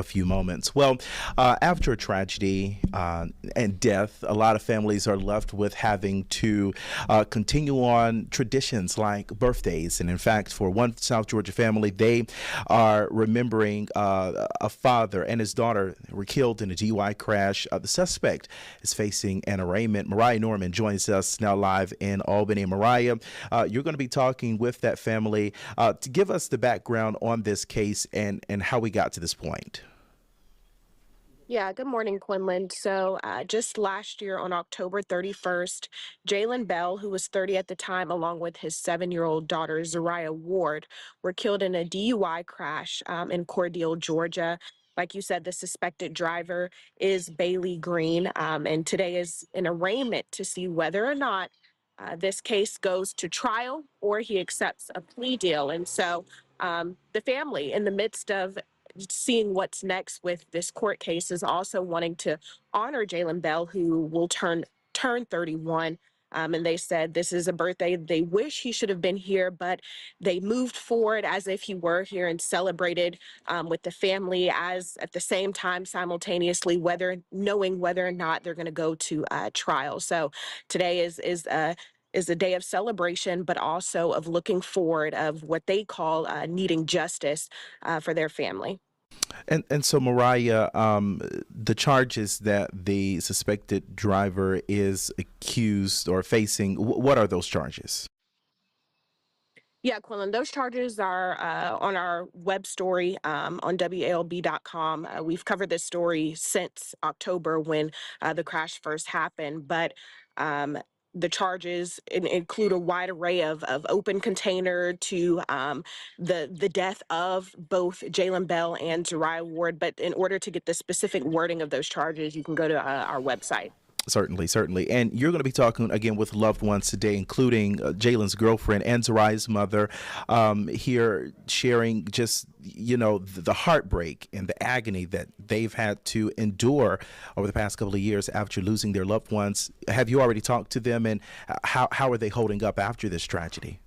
a few moments. Well, after a tragedy and death, a lot of families are left with having to continue on traditions like birthdays. And in fact, for one South Georgia family, they are remembering a father and his daughter were killed in a DUI crash. The suspect is facing an arraignment. Mariah Norman joins us now live in Albany. Mariah, you're going to be talking with that family to give us the background on this case and how we got to this point. Yeah, good morning, Quinlan. So just last year on October 31st, Jaylin Bell, who was 30 at the time, along with his 7-year-old daughter, Za'riah Ward, were killed in a DUI crash in Cordele, Georgia. Like you said, the suspected driver is Bailey Green, and today is an arraignment to see whether or not this case goes to trial or he accepts a plea deal. And so the family, in the midst of seeing what's next with this court case, is also wanting to honor Jaylin Bell, who will turn 31. And they said this is a birthday they wish he should have been here, but they moved forward as if he were here and celebrated with the family, as at the same time simultaneously knowing whether or not they're going to go to trial. So today is a day of celebration, but also of looking forward, of what they call needing justice for their family. And so, Mariah, the charges that the suspected driver is accused or facing, what are those charges? Yeah, Quillen, those charges are on our web story on WALB.com. We've covered this story since October when the crash first happened, but the charges include a wide array of open container to the death of both Jaylin Bell and Za'riah Ward. But in order to get the specific wording of those charges, you can go to our website. Certainly. And you're going to be talking again with loved ones today, including Jaylin's girlfriend and Za'riah's mother, here sharing just, the heartbreak and the agony that they've had to endure over the past couple of years after losing their loved ones. Have you already talked to them, and how are they holding up after this tragedy?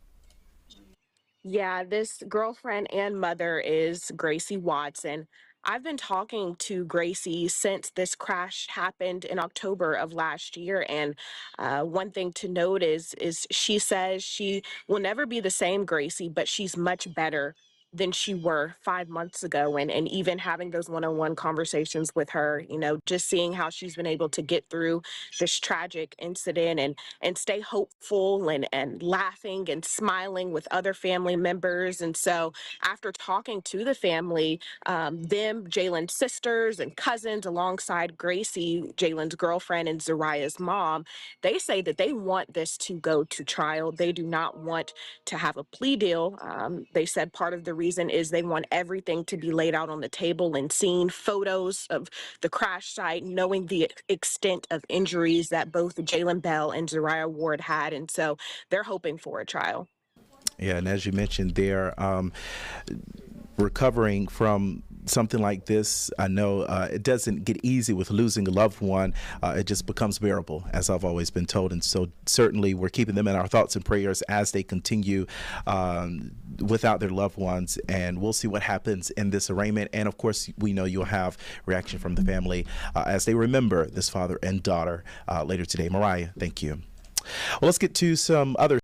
Yeah, this girlfriend and mother is Gracie Watson. I've been talking to Gracie since this crash happened in October of last year, and one thing to note is she says she will never be the same Gracie, but she's much better than she were 5 months ago. And even having those one-on-one conversations with her, just seeing how she's been able to get through this tragic incident and stay hopeful and laughing and smiling with other family members. And so after talking to the family, Jaylin's sisters and cousins, alongside Gracie, Jaylin's girlfriend, and Za'riah's mom, they say that they want this to go to trial. They do not want to have a plea deal. They said part of the reason is they want everything to be laid out on the table and seeing photos of the crash site, knowing the extent of injuries that both Jaylin Bell and Za'riah Ward had. And so they're hoping for a trial. Yeah, and as you mentioned, they're recovering from something like this. I know it doesn't get easy with losing a loved one. It just becomes bearable, as I've always been told. And so certainly we're keeping them in our thoughts and prayers as they continue without their loved ones. And we'll see what happens in this arraignment. And of course, we know you'll have reaction from the family as they remember this father and daughter later today. Mariah, thank you. Well, let's get to some other